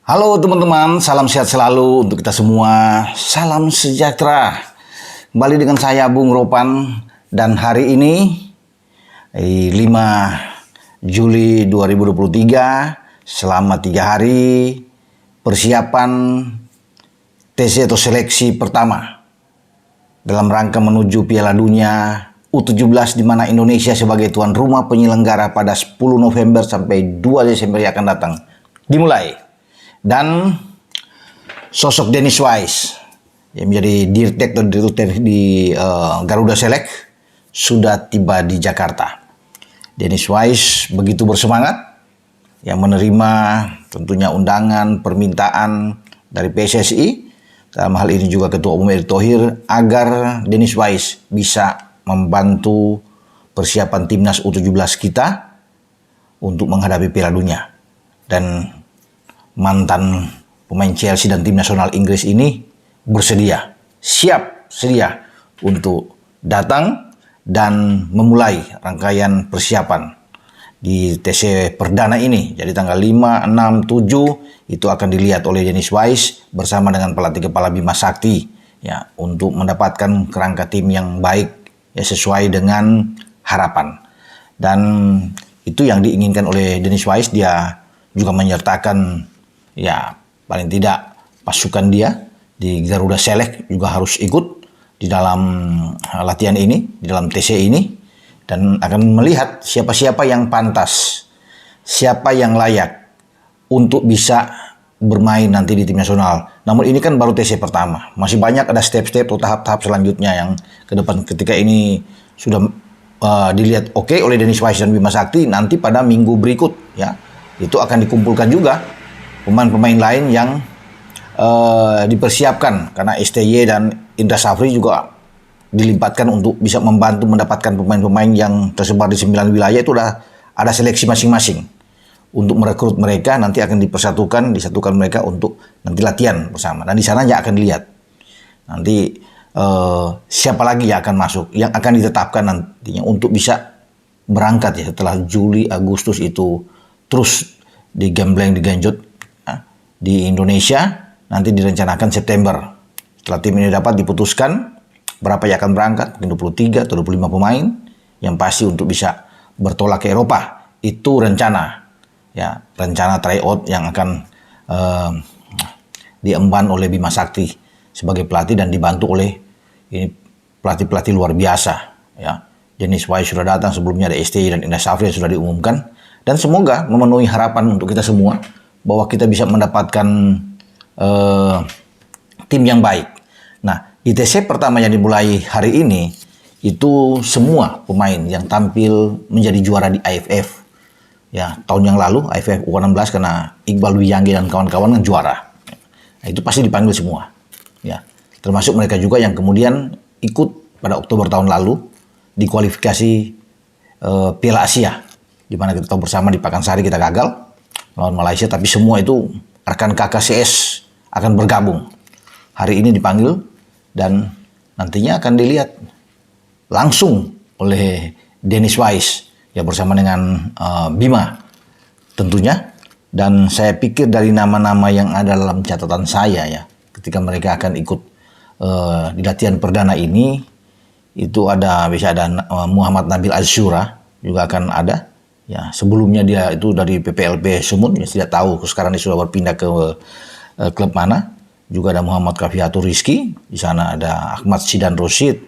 Halo teman-teman, salam sehat selalu untuk kita semua. Salam sejahtera. Kembali dengan saya Bung Ropan dan hari ini 5 Juli 2023 selama 3 hari persiapan TC atau seleksi pertama dalam rangka menuju Piala Dunia U17 di mana Indonesia sebagai tuan rumah penyelenggara pada 10 November sampai 2 Desember yang akan datang dimulai. Dan sosok Dennis Wise yang menjadi Dirtek atau Dirut di Garuda Select sudah tiba di Jakarta. Dennis Wise begitu bersemangat yang menerima tentunya undangan permintaan dari PSSI, dalam hal ini juga Ketua Umum Erick Thohir, agar Dennis Wise bisa membantu persiapan timnas U17 kita untuk menghadapi Piala Dunia. Dan mantan pemain Chelsea dan tim nasional Inggris ini sedia untuk datang dan memulai rangkaian persiapan di TC perdana ini. Jadi tanggal 5, 6, 7 itu akan dilihat oleh Dennis Wise bersama dengan pelatih kepala Bima Sakti ya, untuk mendapatkan kerangka tim yang baik ya, sesuai dengan harapan. Dan itu yang diinginkan oleh Dennis Wise. Dia juga menyertakan ya paling tidak pasukan dia di Garuda Select juga harus ikut di dalam latihan ini, di dalam TC ini, dan akan melihat siapa-siapa yang pantas, siapa yang layak untuk bisa bermain nanti di tim nasional. Namun ini kan baru TC pertama, masih banyak ada step-step atau tahap-tahap selanjutnya yang ke depan. Ketika ini sudah dilihat oke oleh Dennis Wise dan Bima Sakti, nanti pada minggu berikut ya itu akan dikumpulkan juga pemain-pemain lain yang dipersiapkan, karena STY dan Indra Safri juga dilibatkan untuk bisa membantu mendapatkan pemain-pemain yang tersebar di 9 wilayah. Itu udah ada seleksi masing-masing untuk merekrut mereka, nanti akan disatukan mereka untuk nanti latihan bersama. Dan di sana ya akan dilihat nanti siapa lagi yang akan masuk, yang akan ditetapkan nantinya untuk bisa berangkat ya setelah Juli Agustus itu terus digembleng digenjot di Indonesia. Nanti direncanakan September setelah tim ini dapat diputuskan berapa yang akan berangkat, mungkin 23 atau 25 pemain yang pasti untuk bisa bertolak ke Eropa. Itu rencana tryout yang akan diemban oleh Bima Sakti sebagai pelatih dan dibantu oleh ini pelatih-pelatih luar biasa ya. Dennis Wise sudah datang, sebelumnya ada STY dan Indra Safri yang sudah diumumkan, dan semoga memenuhi harapan untuk kita semua bahwa kita bisa mendapatkan tim yang baik. Nah, ITC pertama yang dimulai hari ini itu semua pemain yang tampil menjadi juara di AFF. Ya, tahun yang lalu AFF U16 karena Iqbal Wiyanggi dan kawan-kawan kan juara. Nah, itu pasti dipanggil semua. Ya, termasuk mereka juga yang kemudian ikut pada Oktober tahun lalu di kualifikasi Piala Asia, di mana kita tahu bersama di Pakansari kita gagal lawan Malaysia, tapi semua itu rekan KKCS akan bergabung. Hari ini dipanggil dan nantinya akan dilihat langsung oleh Dennis Wise ya bersama dengan Bima tentunya. Dan saya pikir dari nama-nama yang ada dalam catatan saya ya, ketika mereka akan ikut di latihan perdana ini, itu bisa ada Muhammad Nabil Azzura juga akan ada. Ya, sebelumnya dia itu dari PPLP Sumut, ya tidak tahu sekarang dia sudah berpindah ke klub mana. Juga ada Muhammad Kafiatur Rizky, di sana ada Ahmad Sidan Rosid,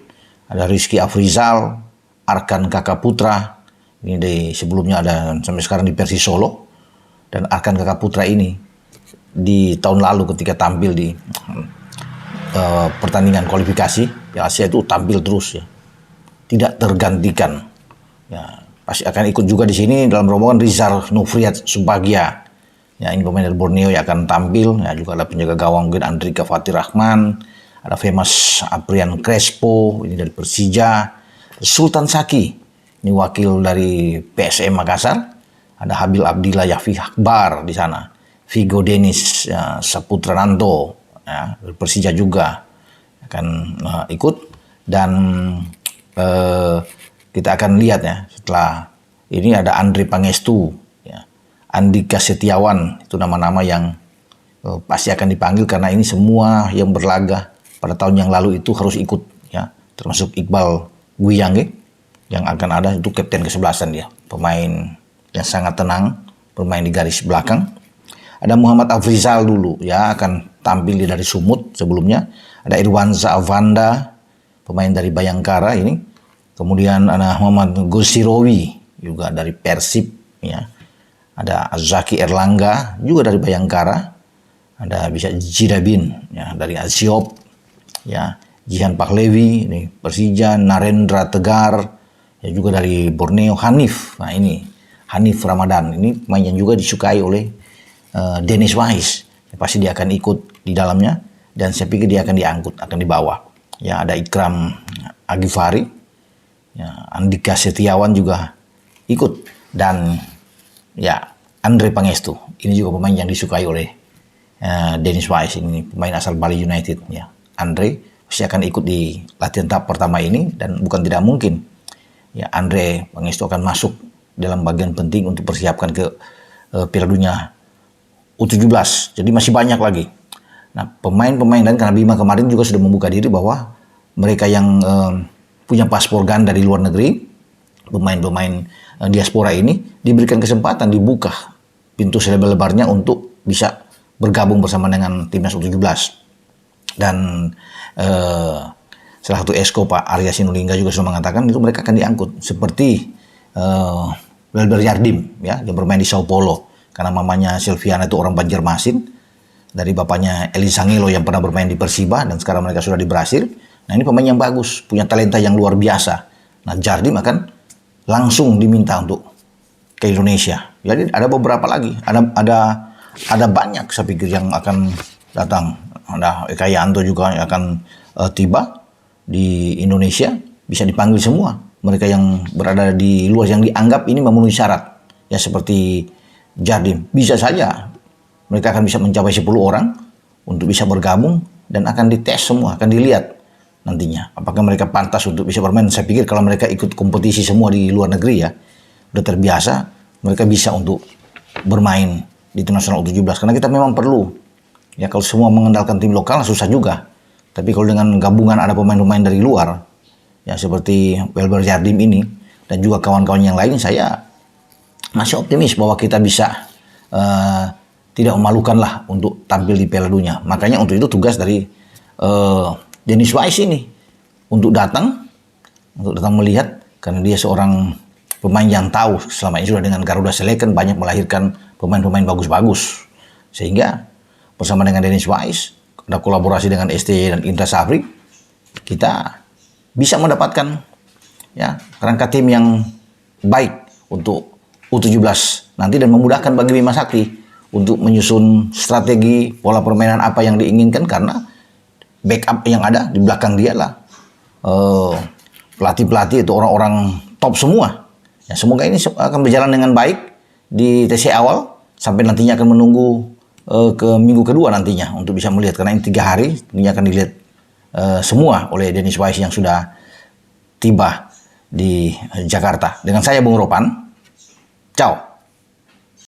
ada Rizky Afrizal, Arkan Kakak Putra. Ini sebelumnya ada sampai sekarang di Persis Solo. Dan Arkan Kakak Putra ini di tahun lalu ketika tampil di pertandingan kualifikasi Piala Asia itu tampil terus ya, tidak tergantikan. Ya, pasti akan ikut juga di sini dalam rombongan Rizal Nufriat Subagia. Ya, ini pemain dari Borneo yang akan tampil. Ya, juga ada penjaga gawang mungkin Andrika Fatir Rahman, ada Femas Aprian Crespo ini dari Persija, Sultan Saki ini wakil dari PSM Makassar, ada Habil Abdillah Yafi Akbar di sana, Vigo Denis ya, Saputra Nanto ya, dari Persija juga akan ikut. Dan kita akan lihat ya setelah ini ada Andre Pangestu, ya, Andika Setiawan, itu nama-nama yang pasti akan dipanggil karena ini semua yang berlaga pada tahun yang lalu itu harus ikut ya, termasuk Iqbal Gwiyange yang akan ada itu kapten ke-11 dia, pemain yang sangat tenang, bermain di garis belakang. Ada Muhammad Afrizal dulu ya, akan tampil dari Sumut sebelumnya. Ada Irwanza Avanda, pemain dari Bayangkara ini. Kemudian ada Muhammad Gosirowi juga dari Persib ya. Ada Zaki Erlangga juga dari Bayangkara. Ada bisa Jirabin ya dari Aziop ya. Jihan Paklevi ini Persija, Narendra Tegar ya juga dari Borneo. Hanif, nah ini Hanif Ramadan ini pemain yang juga disukai oleh Dennis Wise ya, pasti dia akan ikut di dalamnya dan saya pikir dia akan diangkut, akan dibawa ya. Ada Ikram Agifari ya, Andika Setiawan juga ikut dan ya Andre Pangestu ini juga pemain yang disukai oleh Dennis Wise, ini pemain asal Bali United ya. Andre pasti akan ikut di latihan tahap pertama ini dan bukan tidak mungkin ya Andre Pangestu akan masuk dalam bagian penting untuk persiapkan ke Piala Dunia U17. Jadi masih banyak lagi. Nah, pemain-pemain dan karena Bima kemarin juga sudah membuka diri bahwa mereka yang punya paspor ganda dari luar negeri, pemain-pemain diaspora ini diberikan kesempatan, dibuka pintu selebar-lebarnya untuk bisa bergabung bersama dengan timnas U17. Dan salah satu esko Pak Arya Sinulinga juga sudah mengatakan itu mereka akan diangkut seperti Welber Jardim ya, yang bermain di Sao Paulo karena mamanya Silviana itu orang Banjarmasin, dari bapaknya Eli Sangelo yang pernah bermain di Persiba dan sekarang mereka sudah di Brasil. Nah, ini pemain yang bagus, punya talenta yang luar biasa. Nah, Jardim akan langsung diminta untuk ke Indonesia. Jadi ada beberapa lagi, ada banyak saya pikir yang akan datang. Ada Eka Yanto juga yang akan tiba di Indonesia, bisa dipanggil semua. Mereka yang berada di luar yang dianggap ini memenuhi syarat. Ya seperti Jardim, bisa saja mereka akan bisa mencapai 10 orang untuk bisa bergabung dan akan dites semua, akan dilihat nantinya apakah mereka pantas untuk bisa bermain. Saya pikir kalau mereka ikut kompetisi semua di luar negeri ya, udah terbiasa, mereka bisa untuk bermain di tim nasional U17 karena kita memang perlu. Ya kalau semua mengandalkan tim lokal susah juga. Tapi kalau dengan gabungan ada pemain-pemain dari luar, ya seperti Welber Jardim ini dan juga kawan-kawan yang lain, saya masih optimis bahwa kita bisa tidak memalukan lah untuk tampil di Piala Dunia. Makanya untuk itu tugas dari Dennis Wise ini untuk datang melihat karena dia seorang pemain yang tahu selama ini sudah dengan Garuda Select banyak melahirkan pemain-pemain bagus-bagus sehingga bersama dengan Dennis Wise, ada kolaborasi dengan STY dan Indra Safri, kita bisa mendapatkan ya kerangka tim yang baik untuk U17 nanti dan memudahkan bagi Bima Sakti untuk menyusun strategi pola permainan apa yang diinginkan karena backup yang ada di belakang dia lah pelatih-pelatih itu orang-orang top semua. Ya, semoga ini akan berjalan dengan baik di TC awal sampai nantinya akan menunggu ke minggu kedua nantinya untuk bisa melihat karena ini 3 hari tentunya akan dilihat semua oleh Dennis Wise yang sudah tiba di Jakarta. Dengan saya Bung Ropan, ciao.